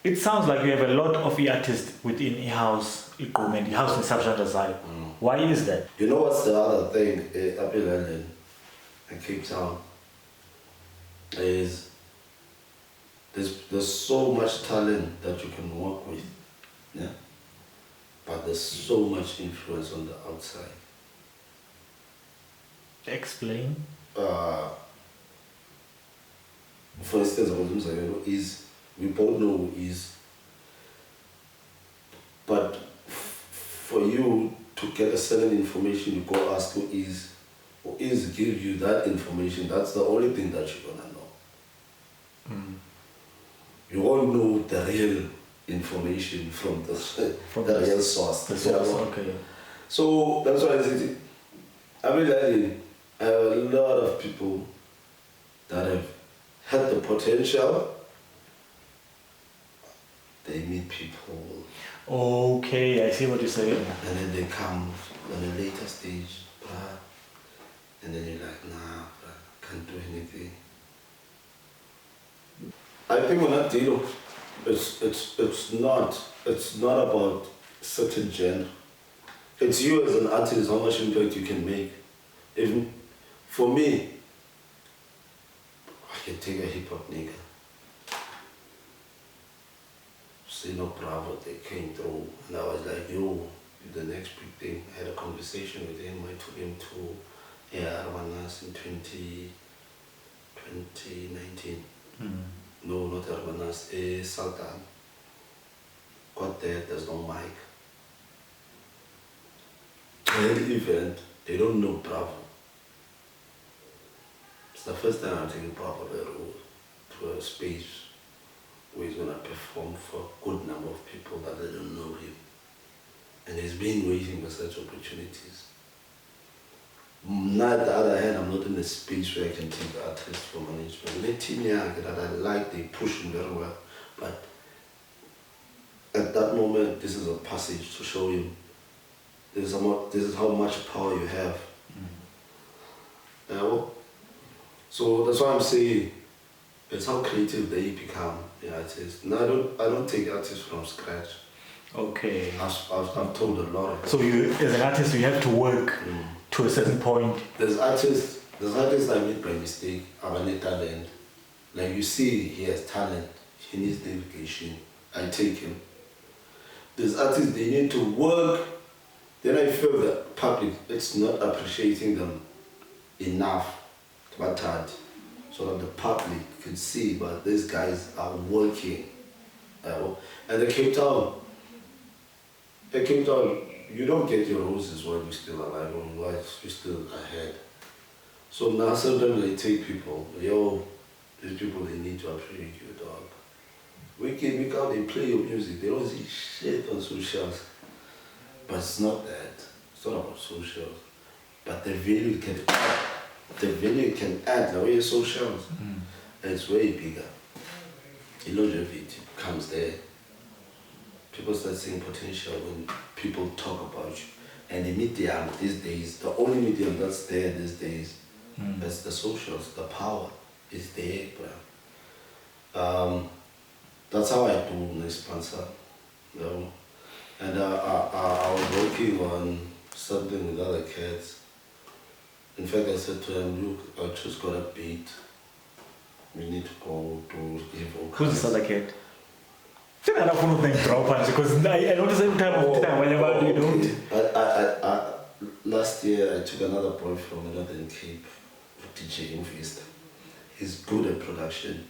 It sounds like you have a lot of artists within house and house consumption side. Why is that? You know what's the other thing up in London and Cape Town is there's so much talent that you can work with, yeah. But there's so much influence on the outside. Explain. For instance, is we both know who is, but for you to get a certain information, you go ask who is give you that information. That's the only thing that you're gonna know. You won't know the real information from the real source. The source, okay. So that's why I said, I mean, I have a lot of people that have had the potential. They meet people. Okay, I see what you're saying. And then they come on a later stage, bruh. And then you're like, nah, bruh, can't do anything. I think when I deal, it's not about certain genre. It's you as an artist, how much impact you can make. Even for me, I can take a hip hop nigga. No Bravo, they came through, and I was like, yo, the next big thing. I had a conversation with him. I took him to Armanas in 2019. No, not Armanas, Sultan. Got there, there's no mic. At the event, they don't know Bravo. It's the first time I'm taking Bravo to a space where he's gonna perform for a good number of people that they don't know him. And he's been waiting for such opportunities. Now, on the other hand, I'm not in a space where I can take the artist for management. Let team that I like, they push him very well. But at that moment, this is a passage to show him this is how much power you have. So that's why I'm saying it's how creative they become the artists. No, I don't take artists from scratch. Okay. I've told a lot of. So you, as an artist, you have to work to a certain point. There's artists I meet by mistake. I have talent. Like you see, he has talent. He needs dedication. I take him. There's artists, they need to work. Then I feel that public, it's not appreciating them enough. But so that the public could see, but these guys are working. And the Cape Town, you don't get your roses while you're still alive or while you're still ahead. So now sometimes I take people, these people, they need to appreciate you, dog. We can't, they play your music, they don't see shit on socials. But it's not that, it's not about socials. But the value can add the way socials, and it's way bigger. Longevity comes there. People start seeing potential when people talk about you. And the medium these days, the only medium that's there these days, that's the socials, the power is there, bro. That's how I do my sponsor. And I was working on something with other kids. In fact, I said to them, look, I just got a beat. We need to go to Evo. Who's this other kid? I don't want to name drop because I notice every time whenever you don't. Last year, I took another boy from Northern Cape, DJ Ever. He's good at production.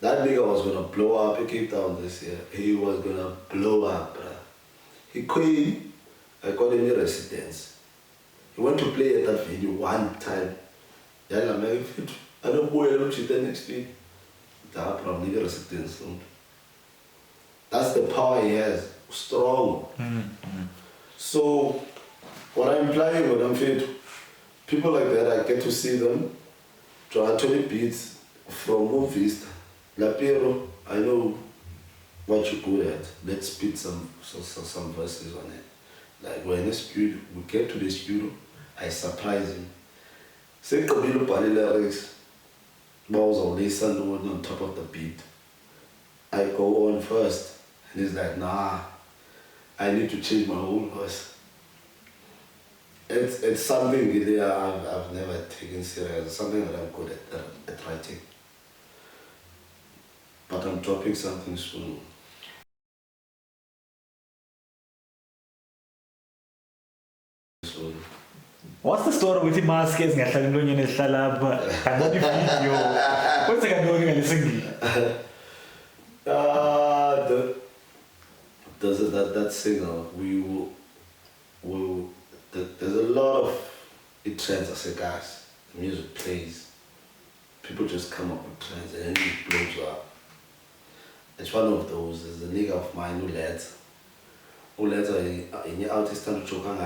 That nigga was gonna blow up. He came down this year. He was gonna blow up, bruh. He came, I got him a residence. He went to play at that venue one time. I don't go and look at the next week. That probably residence. That's the power he has. Strong. So when I'm playing with them, people like that, I get to see them. Try 20 beats from movies. Lapiro, I know what you're good at. Let's spit some verses on it. Like we're in the studio, we get to the studio, I surprise him. Say Kabilo Pali lyrics, balls on listen on top of the beat. I go on first. And he's like, nah, I need to change my whole voice. It's something really I've never taken serious. It's something that I'm good at writing. But I'm dropping something soon. What's the story with the mask? Is nga hlala emlonyeni ehlala apha. Andani video. What's the kanti ngalesingili? That singer there's a lot of it trends as a guys. The music plays. People just come up with trends and then it blows up. It's one of those. There's a nigga of mine who led in the artist and choking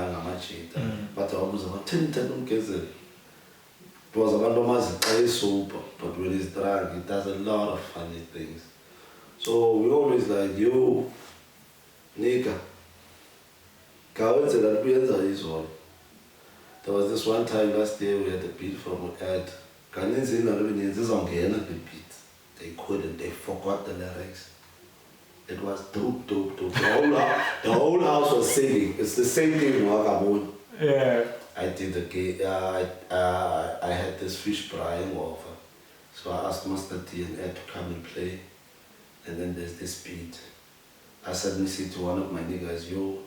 but I was about 10 umgezeli. It was a random super, but when he's drunk, he does a lot of funny things. So we always like, yo, nigga, that is one. There was this one time last year we had a beat from an ad. The beat. They couldn't, they forgot the lyrics. It was dope. The whole house was singing. It's the same thing in Wakabon. Yeah. I did the game. I had this fish frying over. So I asked Master T and Ed to come and play. And then there's this beat. I suddenly said to one of my niggas, yo,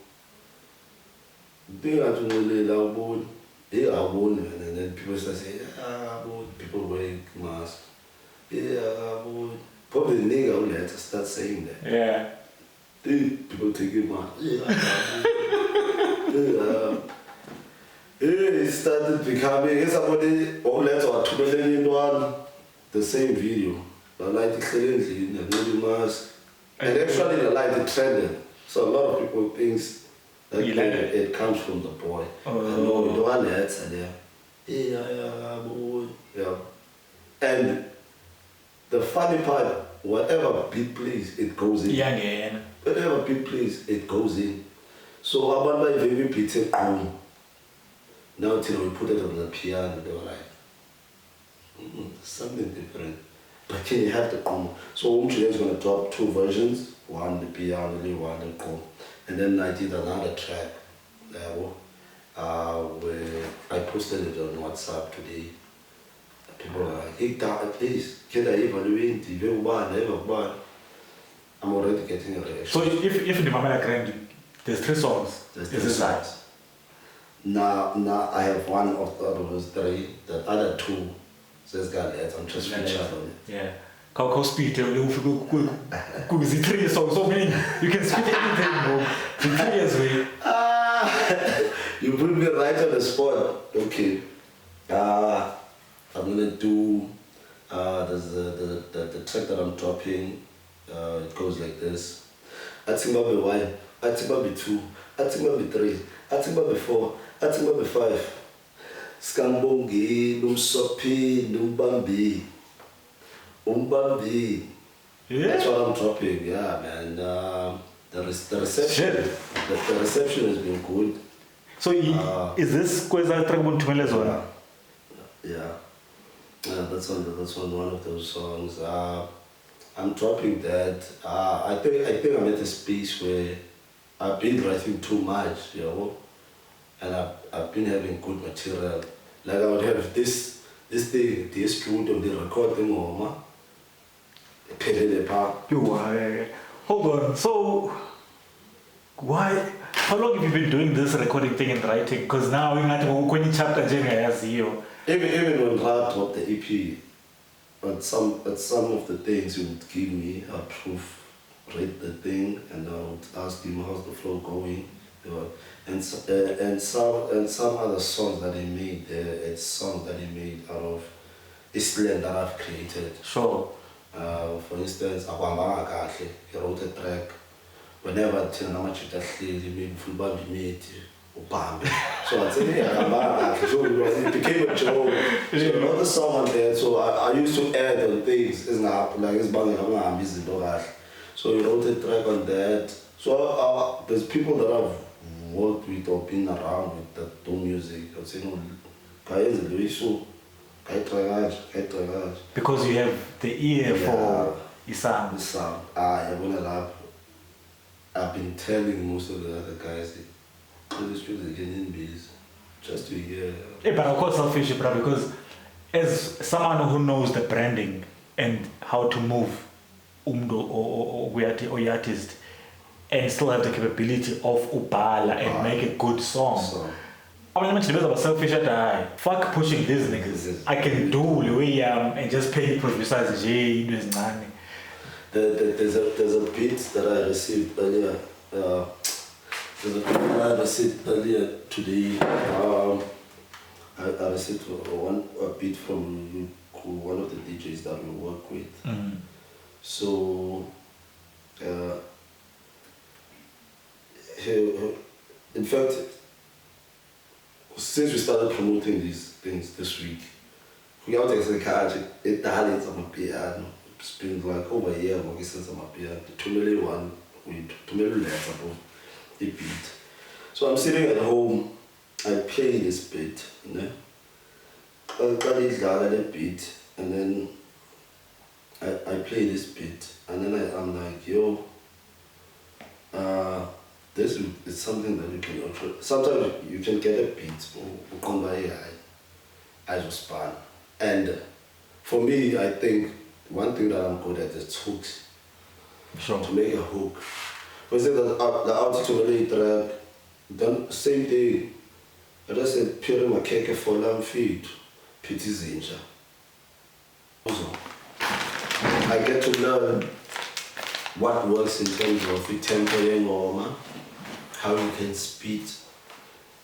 they are to know they are born. And then people start saying, people wearing masks. Yeah, probably the nigga who let us start saying that. Yeah. People take it man. It started becoming somebody who let us the same video. The light clearly the mask. And actually the light trended. So a lot of people think that it comes from the boy. No, the one that's there. Yeah. And the funny part, whatever beat plays, it goes in. Yeah. Whatever beat plays, it goes in. So I remember if every beat said now till we put it on the piano, they were like, something different. But then you have the So Womdantso is going to drop 2 versions, one the piano, one the come. And then I did another track where I posted it on WhatsApp today. People are like, hey, please, get a evaluate, I'm already getting a reaction. So if the Mama Grand, there's 3 songs. There's 3 songs. Now I have one of those 3. The other 2 says God, I'm just featured on it. Yeah. How speed is 3 songs, so many you can speak anything, bro. 3 years way. You put me right on the spot. Okay. I'm gonna do there's the track that I'm dropping. It goes like this. I think maybe 1, I think maybe 2, I think maybe 3, I think maybe 4, I think maybe 5. Skambongi, Numsopi, Numbambi. Umbambi. Yeah. That's what I'm dropping, yeah man. The reception the reception has been good. So is this Kweza Tragabun Tumelez one? Yeah. That's one of those songs. I'm dropping that. I think I'm at a space where I've been writing too much, and I've been having good material. Like I would have this thing, this studio, the recording home. Hold on. So how long have you been doing this recording thing and writing? Because now we're not going to chapter as you. Even when Rap dropped the EP, but some of the things he would give me a proof, read the thing, and I would ask him how's the flow going, and some other songs that he made. It's songs that he made out of Islam that I've created. Sure. For instance, he wrote a track. Whenever he made full band so I said, so it became a joke. So another song on there, so I used to add on things. It's not like it's banging, I'm busy. So he wrote a track on that. So there's people that I've worked with or been around with that do music. I say, no, because you have the ear for The sound. The sound. I'm gonna laugh. I've been telling most of the other guys, this should get in Biza, just to hear. Yeah, but of course selfish, bro, because as someone who knows the branding and how to move or artist and still have the capability of ubala and make a good song. I mean, mentioned about selfish at I fuck pushing these niggas. I can do the way I am and just pay producers J doing money. There's a beat that I received earlier. There's a beat that I received earlier today. I received a beat from one of the DJs that we work with. Mm-hmm. So, in fact, since we started promoting these things this week, we have to say, it dilates on my piano. It's been like over a year working since I'm up here. The 2 million one, we 2 million less above the beat. So I'm sitting at home, I play this beat, you know. I got the beat, and then I play this beat, and then I'm like, yo, this is something that you can also. Sometimes you can get a beat, come by I just span. And for me, I think one thing that I'm good at is hooks. Sure. To make a hook. We say that the altitude really track, then same thing. I just said, pure my cake for lamb feet, pity zinja. Also, I get to learn what works in terms of the tempering or how you can speed.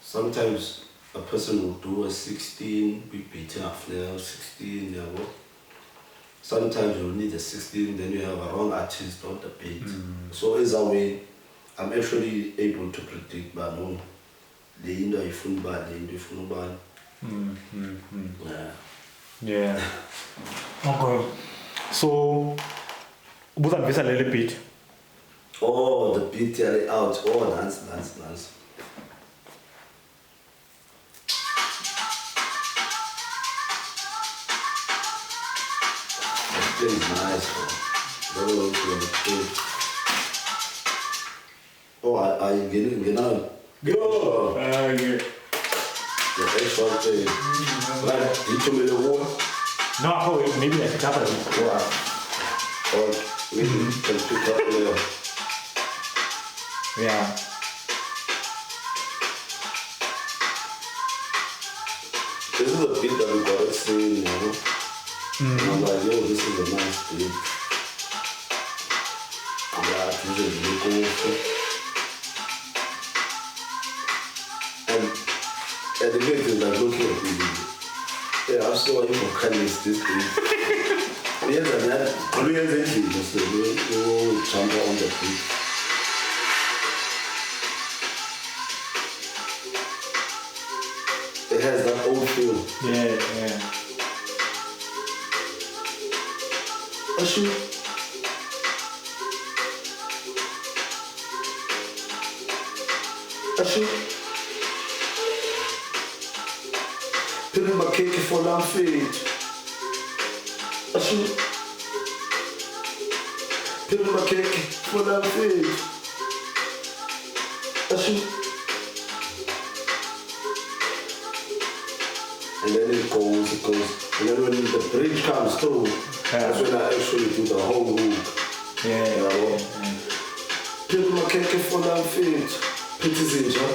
Sometimes a person will do a 16, we beat a flare, 16, you know. Sometimes you need a 16, then you have a wrong artist on the beat. So as a way, I'm actually able to predict, but no, the end of the bad, the end of bad. Yeah. Okay. So, Womdantso a little bit. Oh, the beat tear out. Oh, dance. This is nice, bro. Oh, I get out. Go! Yeah. The extra thing. Like, you told me the war? No, I thought maybe like a couple of them. Wow. Or we can pick up there. Yeah. This is a beat that we got to sing, you know. And I'm like, yo, this is a nice beat. Yeah, this is really cool. And the great is like looking at me. Yeah, I'm so you for kindness this beat. Yes, and that, always anything, just you jump on the beat. It has that old feel. Yeah. Ashu. Put in my cake for lamb feet. Ashu. Put in my cake for lamb feet. Ashu. And then it goes. And then when the bridge comes through, that's when I actually do the whole hook. Yeah. Put my cake for lamb feet. Pity zinja.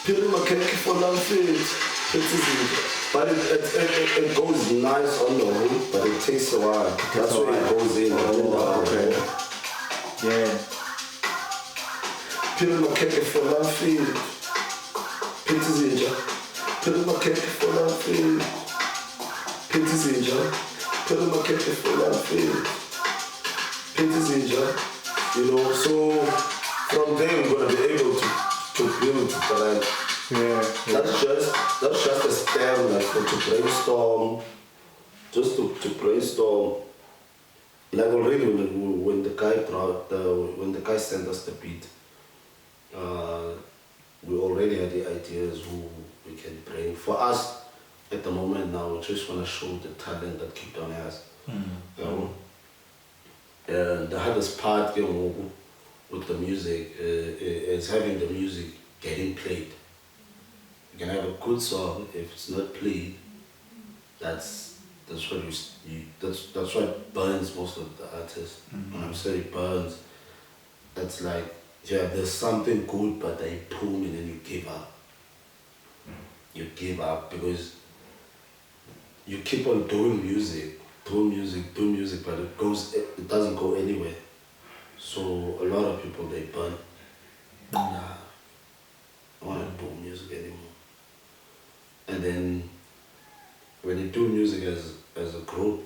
Put my cake for lamb feet. Pity zinja. But it goes nice on the hook, but it takes a while. That's why it goes in. Okay. Yeah. Put my cake for lamb feet. Pity zinja. Put my cake for lamb feet. Pity zinja. Put my cake for lamb feet. Pity zinja. You know, so from there we're gonna be able to build the line. Yeah. That's just a step like to brainstorm, just to brainstorm. Like already when the guy sent us the beat, we already had the ideas who we can bring. For us at the moment now, we just wanna show the talent that Cape Town has. You know? The hardest part with the music is having the music getting played. You can have a good song, if it's not played, that's what burns most of the artists. When I'm saying burns, that's like, yeah, there's something good, but they boom and then you give up. You give up because you keep on doing music, but it doesn't go anywhere. So a lot of people, they burn. Nah, I don't want to do music anymore. And then when you do music as a group,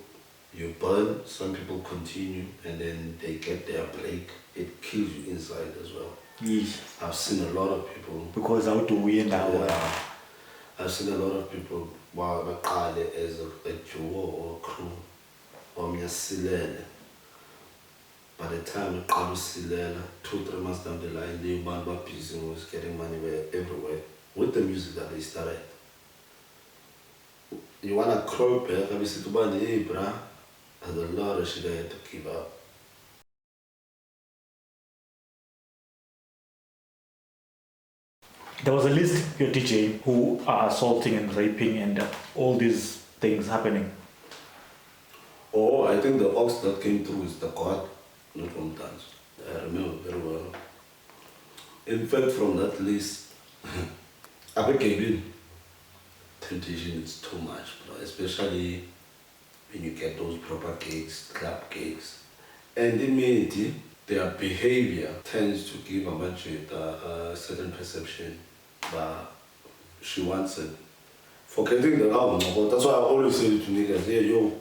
you burn, some people continue, and then they get their break. It kills you inside as well. Yes. I've seen a lot of people. Because how do we now? I've seen a lot of people as a duo or a crew or Myasilele. By the time it comes to 2-3 months down the line, the man was busy, was getting money everywhere with the music that they started. You wanna crawl back and say to band, hey bruh, there's a lot of shit I had to give up. There was a list you're teaching who are assaulting and raping and all these things happening. Oh, I think the ox that came through is the God, not Womdantso. I remember very well. In fact, from that list, I became temptation is too much, bro, especially when you get those proper gigs, club gigs. And immediately, their behavior tends to give a bunch a certain perception, but she wants it. Forgetting the album, but that's why I always say to niggas, yeah, yo,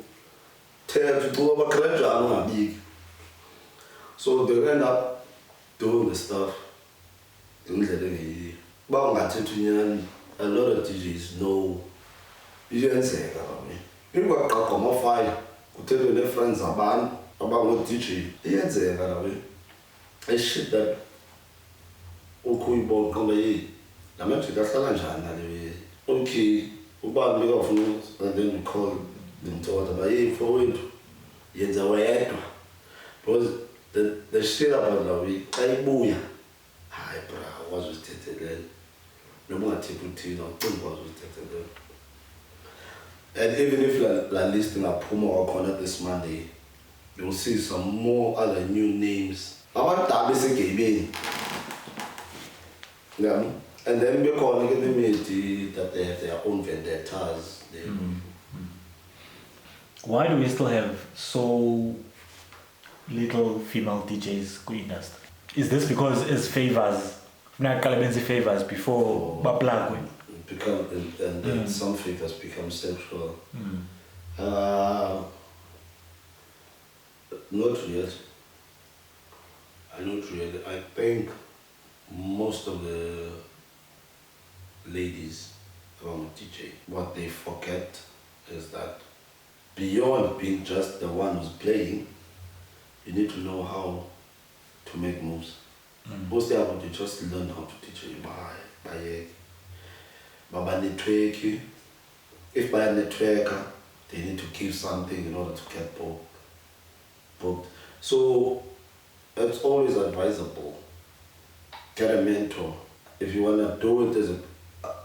tell to go over credit, I know I'm big. So they end up doing the stuff. A lot of DJs know iyenzeka babe. Ingwaqaqoma fire kuthethwe ne-friends abantu abango-DJ iyenzeka babe. I shit that ukuyibona ngoba hey la madoda ahlala njani nale okay ubani bekafuna and then we call ngimthola ba hey mfowethu yenza wedwa because the shit about la week ayibuya hayi bra wazuzithethelele noma ungathipha uthini awucingi wazuzithethelele. And even if la list ingaphuma kwakhona this Monday, you'll see some more other new names. Abadala besegameni. Yeah. And then bekhona ke image that they have their own vendettas. Why do we still have so little female DJs in industry? Is this because as favors, favors before Baplagwe? And then some favors become sexual. Not really. Not really. I think most of the ladies from DJ, what they forget is that beyond being just the one who's playing, you need to know how to make moves. Most of them, you just learn how to DJ by Baba network. If by a networker, they need to give something in order to get booked. So it's always advisable. Get a mentor. If you wanna do it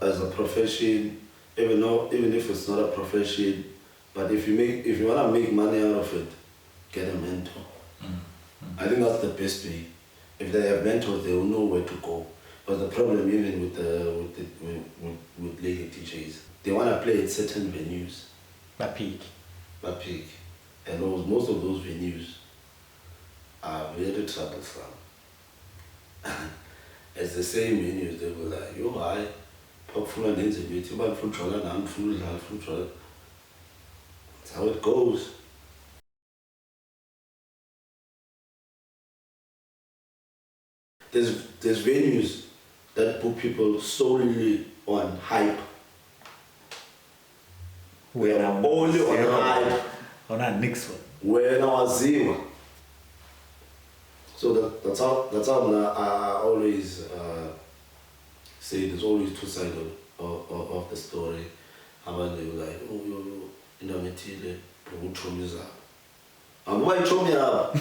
as a profession, even if it's not a profession, but if you wanna make money out of it, get a mentor. I think that's the best way. If they have mentors, they will know where to go. But the problem even with lady DJs, they want to play at certain venues. By peak. And most of those venues are very troublesome. It's the same venues, they will like, yo, hi, pop full and interview, but full troller, I'm full. That's how it goes. There's venues that put people solely on hype. We are only on hype. On our next one. When I was zero. So that's how I always say there's always two sides of the story. About they were like, oh, you know, I'm going to show me up.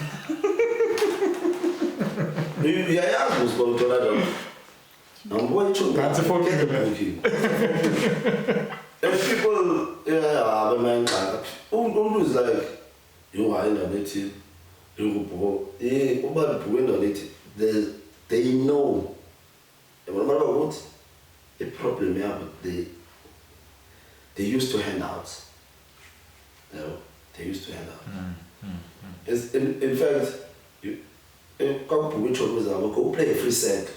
You are supposed to do I'm going to show me That's a phone booking. And people, yeah, the man, who is like, you are in a native, you go, they know. No matter what, the problem here, but they used to hand out. You know, they used to hand out. It's, in fact, you come to which one was go play a free set.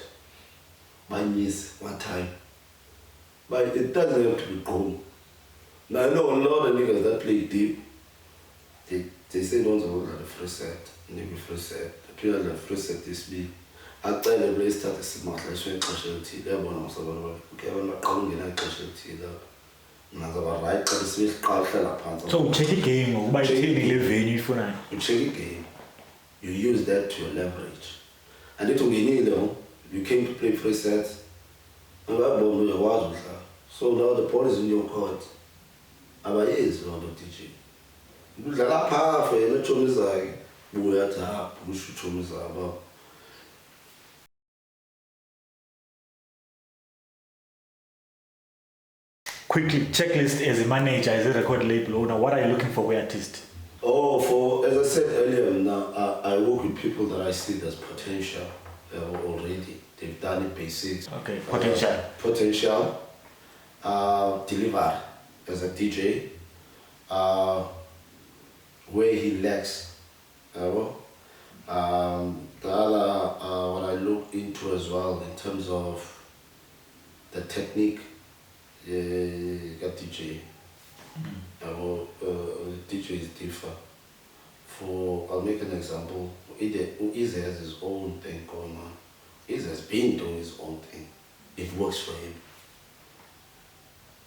My niece one time. But it doesn't have to be cool. Now I know a lot of niggas that play deep, they say don't hold at the free set. Maybe free set. The period of the free set is me. After the place started smart, like showing casualty, they're one of them. Okay, I'm not calling it casualty. Right, so check the game, by checking the venue for now. You check the game, you use that to your leverage. And it will be neither. You came to play free sets, and I bomb your words with her. So now the ball is in your court. About years, on the DJ. You like that powerful, you know, Chomis like, we are to have, we should Chomis about. Quickly, checklist as a manager, as a record label owner, what are you looking for with artist? Oh, as I said earlier, now I work with people that I see there's potential already. They've done it basics. Okay, potential. Deliver as a DJ. Where he lacks. The other, what I look into as well in terms of the technique. Got DJ. DJs differ. I'll make an example. Iza has his own thing going on. Iza has been doing his own thing. It works for him.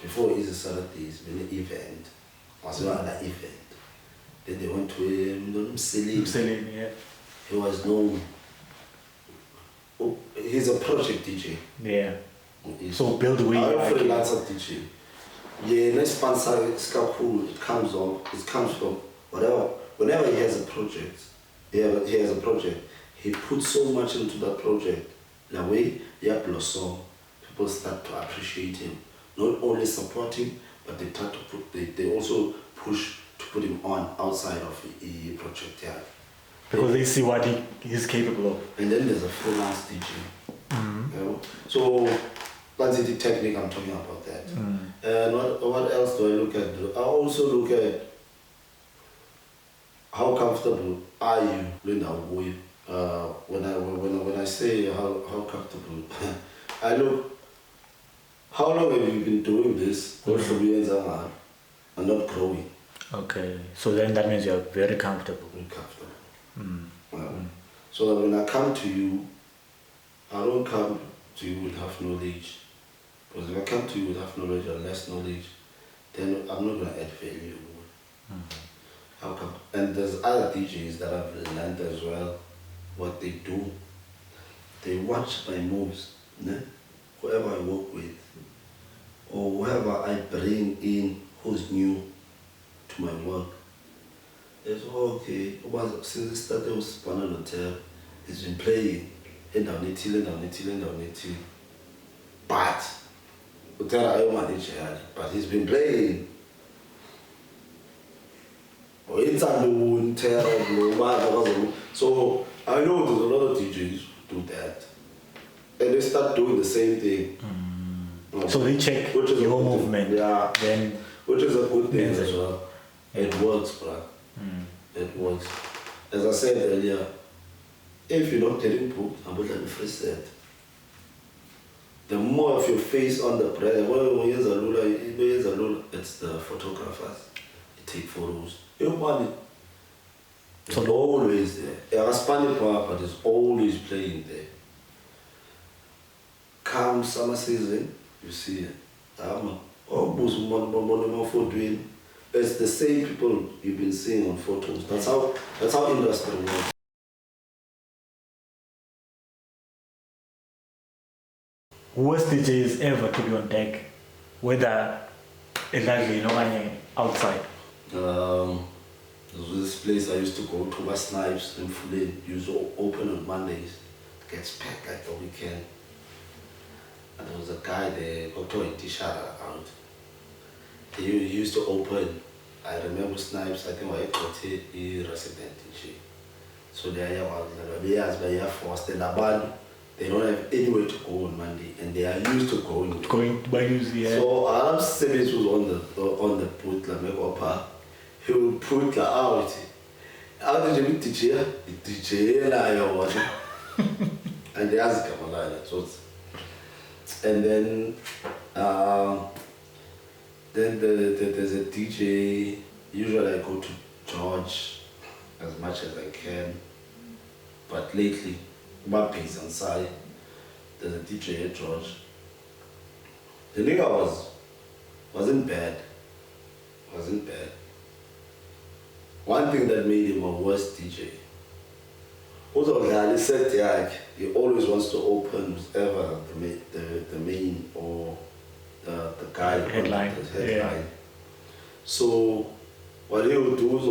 Before Iza started this, when an event, was another event. Then they went to him, Selling, yeah. He was known. He's a project DJ. Yeah. So build a way. I'm a freelancer DJ. Yeah, next sponsor is cool. It comes from whatever. Whenever he has a project, he puts so much into that project. The way he blossom, people start to appreciate him. Not only support him, but they also push to put him on outside of the project. Yeah. Because they see what he's capable of. And then there's a freelance DJ. You know? So that's the technique I'm talking about that. And what else do I look at? I also look at how comfortable are you when I say how comfortable, I look how long have you been doing this? And not growing. Okay, so then that means you're very comfortable. Very comfortable. So that when I come to you, I don't come to you with half knowledge. Because if I come to you with half knowledge or less knowledge, then I'm not going to add value. How come? And there's other DJs that I've learned as well what they do. They watch my moves, né? Whoever I work with, or whoever I bring in who's new to my work. It's okay. Since it started with Spinal Hotel, he's been playing and down it. But he's been playing. So I know there's a lot of DJs who do that. And they start doing the same thing. So they check your movement. Yeah. Then which is a good thing as well. It works, bro. It works. As I said earlier, if you're not getting booked, I'm going to free set. The more of your face on the brand, it's the photographers. They take photos. Your money. It's always there. But it's always playing there. Come summer season, you see it. It's the same people you've been seeing on photos. That's how industry works. Worst DJs ever to be on deck, whether exactly outside. There was this place I used to go to, by Snipes in Fulham. Used to open on Mondays. It gets packed like the weekend. And there was a guy there, Dr. Tishara out. He used to open. I remember Snipes, I think I got a resident in Chi. So they are forced and abandoned. They don't have anywhere to go on Monday, and they are used to going to Bayuzi, yeah. So Arab Sebes was on the put la make he will put la out. How did you DJ? The DJ la yo and they ask Kamala so and then there's a DJ. Usually I go to George as much as I can, but lately my piece on side, there's a DJ at George. The nigga wasn't bad. One thing that made him a worse DJ. Also, he said like he always wants to open whoever the main or the guy headline. Yeah. So what he would do is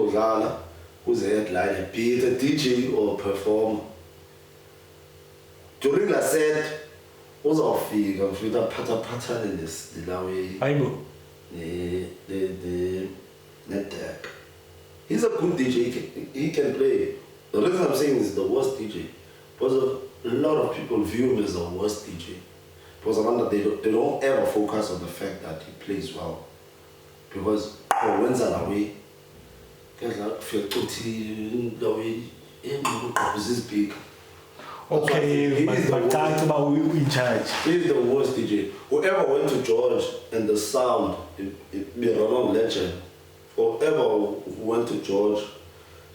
who's the headliner, be it a DJ or a performer. During the set, uzawufika mfika phatha nesilawe Hayibo. the net deck. He's a good DJ, he can play. The reason I'm saying is the worst DJ because a lot of people view him as the worst DJ because they don't ever focus on the fact that he plays well because when away guys like feel the way is big. Okay, but talk about who in charge. He's the worst DJ. Whoever went to George and the sound, it be a wrong legend. Whoever who went to George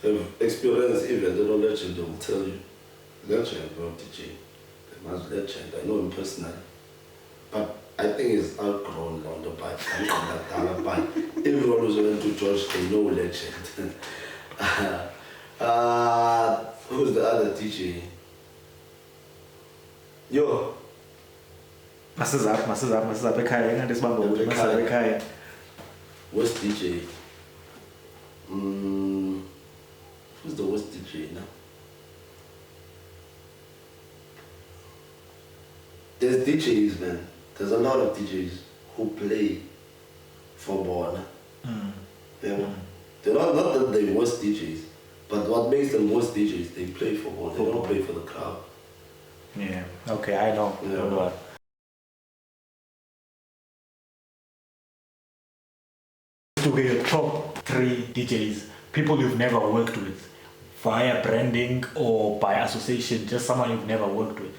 have experienced even the legend, they will tell you. Legend, bro, DJ. The man's legend. I know him personally. But I think he's outgrown on the bike. Everyone who's went to George, they know legend. Who's the other DJ? Yo. Masizap ekhaya engadisibamba ukuthi masizap ekhaya. Worst DJ. Who's the worst DJ now? There's DJs, man. There's a lot of DJs who play for Bona. They're not that they're worst DJs, but what makes them worst DJs, they play for Bona. They don't play for the crowd. Yeah, okay, I know. Yeah. To be your top 3 DJs, people you've never worked with, via branding or by association, just someone you've never worked with.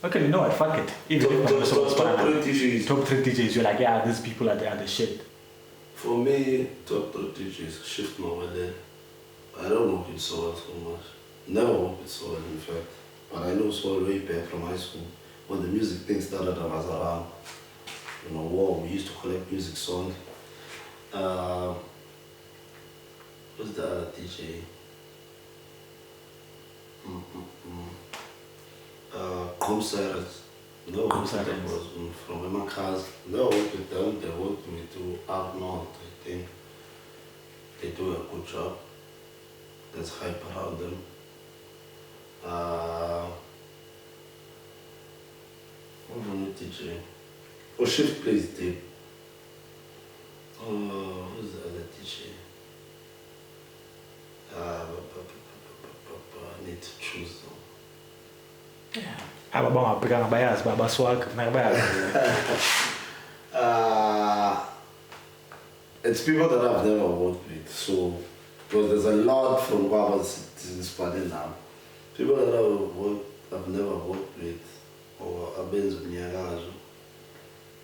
Okay, you know what, fuck it. Even top 3 DJs, you're like, yeah, these people are the shit. For me, top 3 DJs, shift over there. I don't work with Soul so much. Never worked with Soul, in fact. But I know Soul way back from high school. When the music thing started, I was around. You know, we used to collect music songs. Who's the other DJ? Comsirers. No, that was from my cars. They work with them, they work with me out north, I think. They do a good job. There's hype around them. Who's the DJ? Oh, Shift plays deep. Who's the other DJ? I need to choose them. Yeah. Ababangabhekanga bayazi babaswag it's people that I've never worked with, so because there's a lot from Guabas to this party now. People that I've never worked with or I've been with Nyagazo.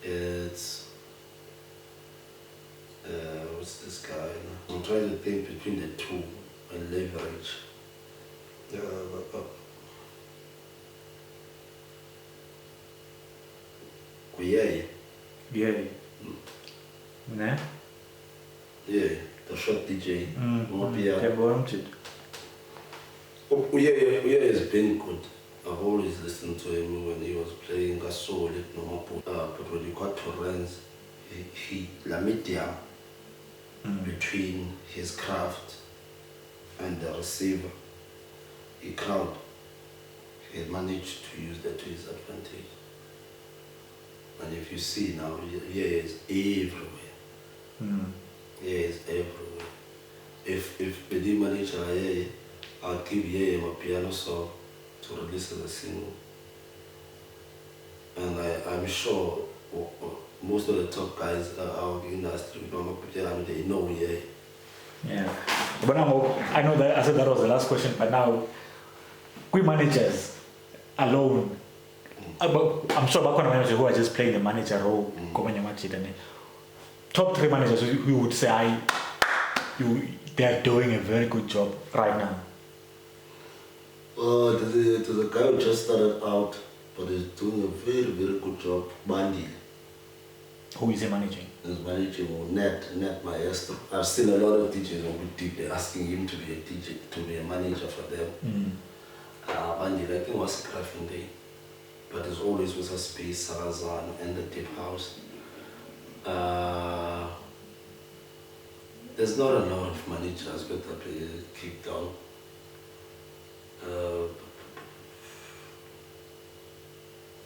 It's what's this guy? I'm trying to think between the two and leverage. Yeah. Né? Yeah, the short DJ. Yeah, has been good. I've always listened to him when he was playing. I saw it no more. But when you got to Renz, he la media. between his craft and the receiver. He crowd. He managed to use that to his advantage. And if you see now, he is everywhere. He is everywhere. If the manager, I'll give him a piano song to release as a single. And I'm sure most of the top guys in our industry, they know, Yeah. But now, I know that I said that was the last question, but now, we managers alone, but I'm sure back managers who are just playing the manager role, top 3 managers who would say they are doing a very good job right now. There's a guy who just started out, but he's doing a very, very good job. Bandi. Who is he managing? He's managing Net Maestro. I've seen a lot of DJs on deeply asking him to be a DJ, to be a manager for them. Bandi, I think was a crafting day, but it's always with a space, Sarazan, and the deep house. There's not a lot of managers that have kicked down.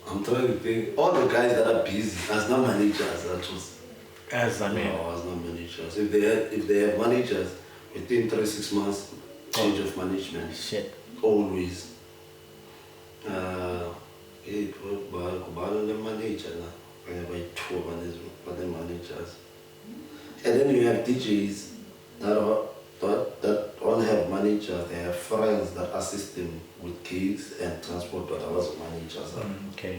I'm trying to think, all the guys that are busy as not managers, as not managers. If they have managers within 3-6 months, change of management. Shit. Always. Managers. And then you have DJs that don't have managers, they have friends that assist them with gigs and transport, but also managers. Okay.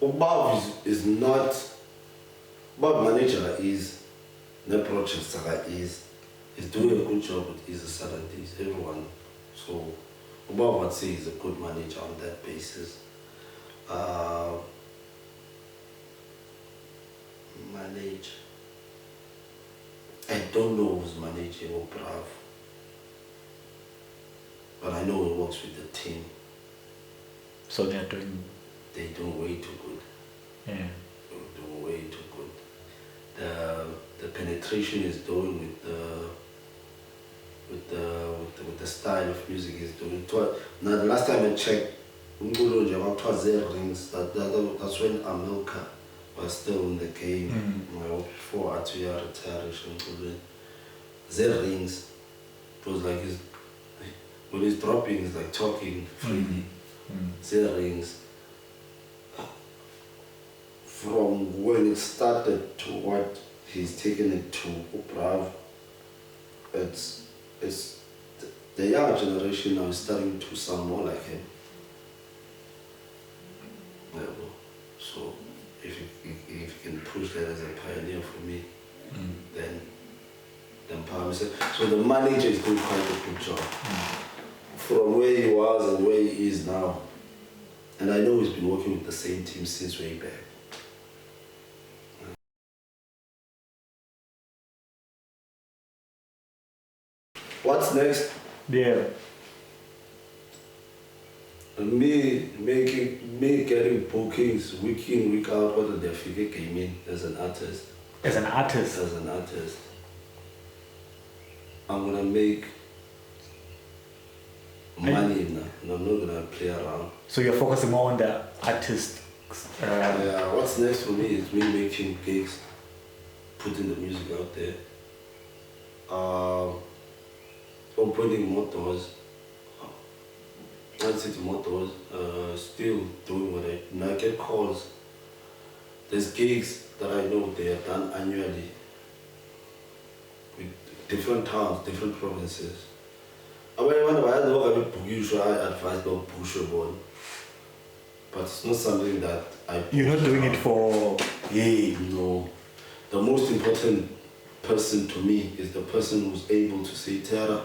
Bob is not, Bob manager is, the project is doing a good job with his Saturdays, everyone. So Bob would say he's a good manager on that basis. Manage. I don't know who's managing or Brav, but I know he works with the team. So they're doing way too good. Yeah. They're doing way too good. The penetration is doing with the style of music is doing. Now the last time I checked, rings. That's when Amilcar was still in the game. Before Atuya retired, rings. It was like when he's dropping, he's like talking freely. Rings. From when it started to what he's taken it to, Brav, it's the young generation now is starting to sound more like him. So if you can push that as a pioneer for me, then empower myself. So the manager is doing quite a good job. From where he was and where he is now. And I know he's been working with the same team since way back. What's next? Yeah. Me getting bookings week in, week out, what the figure came in as an artist. As an artist? As an artist. I'm gonna make money now, and I'm not gonna play around. So you're focusing more on the artist? Yeah, what's next for me is me making gigs, putting the music out there, opening more doors. I'd say to more doors, still doing what I get calls. There's gigs that I know they are done annually with different towns, different provinces. I mean, when I advise about push your ball, but it's not something that I. You're not doing it for. No. The most important person to me is the person who's able to say, Tara,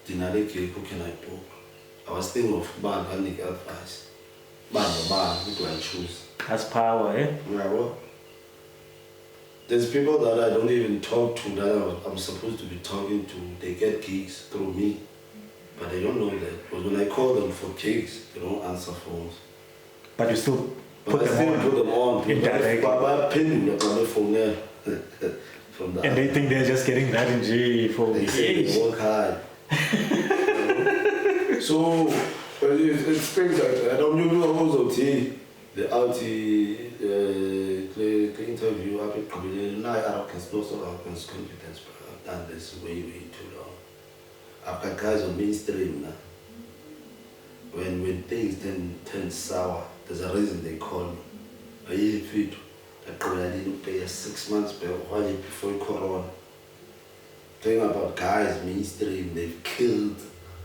Dinaleke, who can I book? I was thinking of handing advice. Who do I choose? That's power, eh? Yeah, well, there's people that I don't even talk to that I'm supposed to be talking to. They get gigs through me, but they don't know that. But when I call them for gigs, they don't answer phones. But you still put them on. Put them on. Indirectly. By pinning the phone there. From that. And they think they're just getting that in jail for they say they work hard. So it's things like that. I don't know also the the interview now I can still sort of confidence, but I've done this way too long. I've got guys on mainstream now. When things turn sour, there's a reason they call me. I didn't pay 6 months before Corona. Talking about guys mainstream, they've killed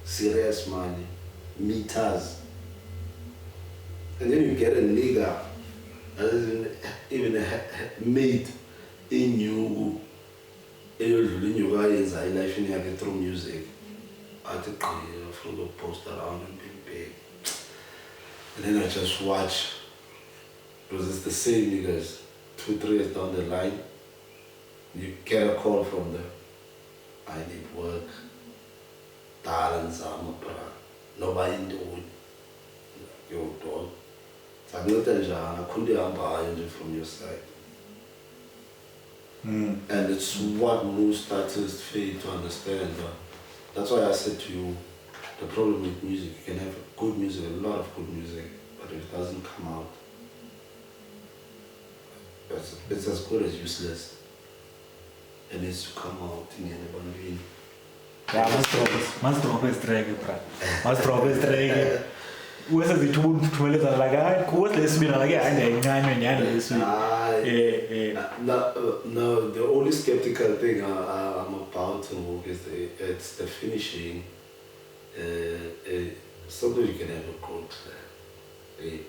serious money, meters. And then you get a nigga even a mate in you guys I life in here through music. I think from the post around and being big. And then I just watch, because it's the same niggas, 2-3 years down the line, you get a call from them. I need work, talents, nobody do it. Yo, dog. I couldn't buy from your side. And it's what most artists fail to understand. That's why I said to you, the problem with music, you can have good music, a lot of good music, but if it doesn't come out, it's as good as useless. It needs to come out in anybody. Yeah, must always drag it, must always drag it. What's the two like? What's this mean? Like, no, the only skeptical thing I'm about to work is it's the finishing. Sometimes you can have a good,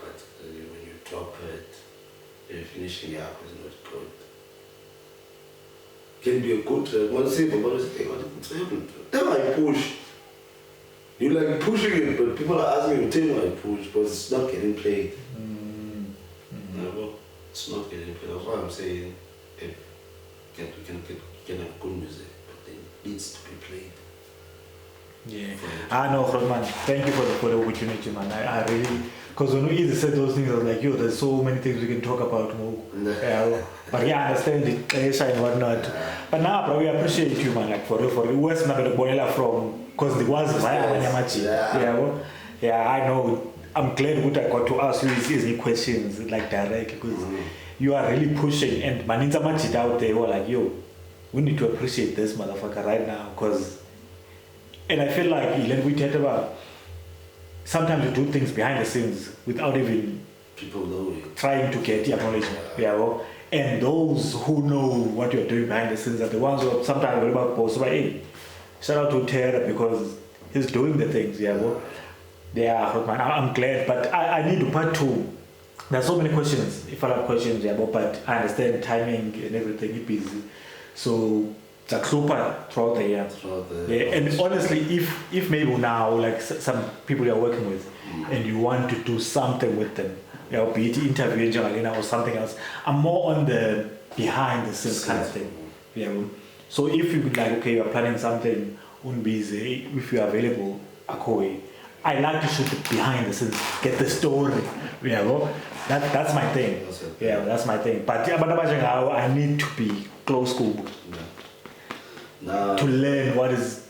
but when you drop it, the finishing up is not good. Can be a good one say, but then I push. You like pushing it, but people are asking you to tell why I push, but it's not getting played. No, it's not getting played. That's why I'm saying we can have good music, but it needs to be played. Yeah. No, man. Thank you for the opportunity, man. I really, because when we either said those things, I was like, yo, there's so many things we can talk about more. But yeah, I understand it, and whatnot. But now, bro, we appreciate you, man. Like for real. Where's not the boiler from? Because the was via Manyamachi. Yeah, I know. I'm glad what I got to ask you these questions like direct, because you are really pushing, and Maninza Machit out there were like, yo, we need to appreciate this motherfucker right now, because. And I feel like we talked about sometimes you do things behind the scenes without even people know it. Trying to get the acknowledgement. And those who know what you're doing behind the scenes are the ones who sometimes worry about posts. But hey, shout out to Tara because he's doing the things. I'm glad, but I need to part two. There's so many questions, if I have questions, but I understand timing and everything is busy. So it's a super throughout the year. And honestly, if maybe now, like some people you're working with, and you want to do something with them, be it interview or something else, I'm more on the behind the scenes kind of thing. So if you like, okay, you're planning something on Biza, if you're available, I like to shoot it behind the scenes, get the story. That's my thing. That's my thing. But I need to be close school. To learn what is.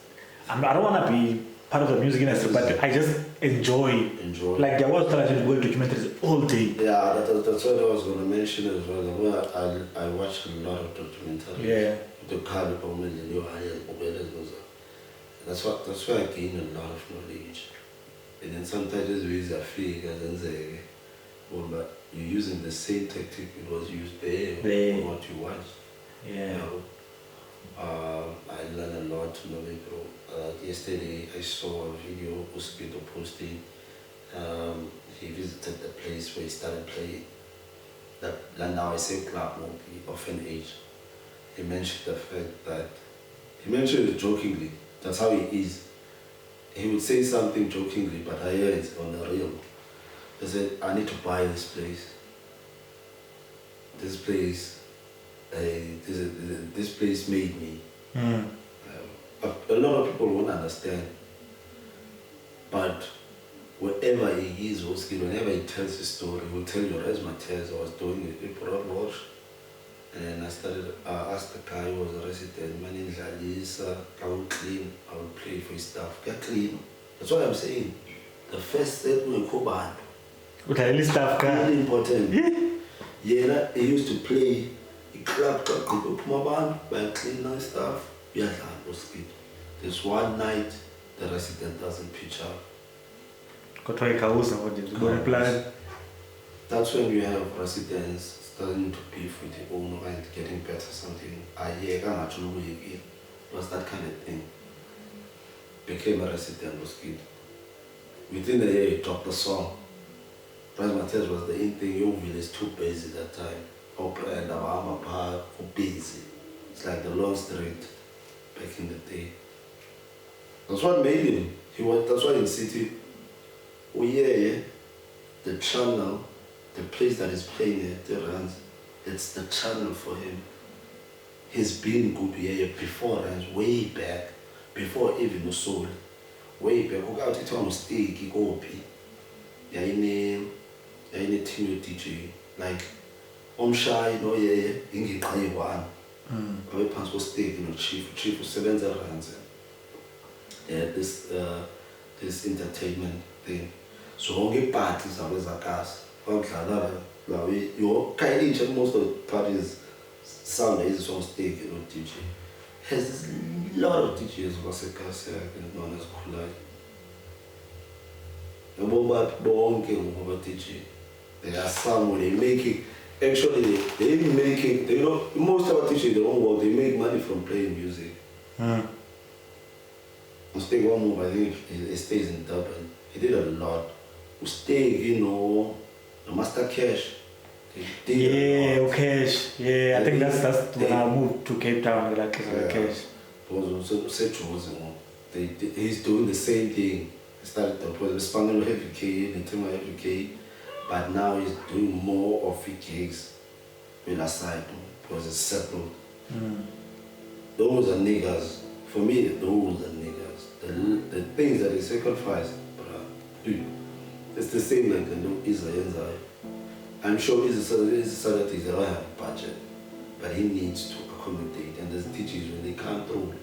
I don't want to be part of the music industry, but I just enjoy. Like there was television documentaries all day. Yeah, that's what I was going to mention as well. I watch a lot of documentaries. Yeah. The caliber and your that's why I gain a lot of knowledge. And then sometimes there's ways I feel and say, well, but you're using the same technique it was used there for what you want. I learned a lot to know people. Yesterday I saw a video Uskito posting. He visited the place where he started playing. That now I say club movie of an age. He mentioned the fact that he mentioned it jokingly. That's how he is. He would say something jokingly, but I hear it on the real. He said, I need to buy this place. This place made me. But a lot of people won't understand. But wherever he is, whenever he tells his story, he will tell you, as my test, I was doing a broad watch. And I started, asked the guy who was a resident, man in Lalisa, I would clean, I would play for his stuff. Get clean. That's what I'm saying. The first step we go back. Really important. Yeah, he used to play, he clapped up, he put my band, by clean and stuff. Yeah, that was good. There's one night, the resident doesn't pitch up. That's when you have residents starting to beef with the owner and getting better something. It was that kind of thing. Became a resident, was good. Within a year, he dropped the song. Razzmatazz was the in thing, your village too busy that time. Opera and Abama Park, busy. It's like the long street back in the day. That's what made him. That's why in city, the channel, the place that is playing it, the runs, it's the channel for him. He's been good here before runs, way back, before even the soul. Way back, go out to mistake, he go up. Yeah, in a team DJ, like shy, no, in one. I pass was stake, chief was 7 runs. Yeah, this entertainment thing. So only parties are always a cast. Your kind of most of the parties sound is on stake, DJ. Has this lot of DJs was a cast known as Kulai. There are some where they make it. Actually, they even make it. Most of our teachers, they don't work. They make money from playing music. I stay one move. I think he stays in Durban. He did a lot. We stay, the Master Cash. Cash. Yeah, I think that's when I moved to Cape Town. Like Cash. He's doing the same thing. He started the Spanish Heavy K, the Tema Heavy K, but now he's doing more of the gigs with aside because it's settled. Those are niggas. For me, those are niggas. The things that they sacrifice, dude, it's the same like the new Israel. I'm sure Israel Saturdays don't have a budget, but he needs to accommodate. And there's teachers when they come through,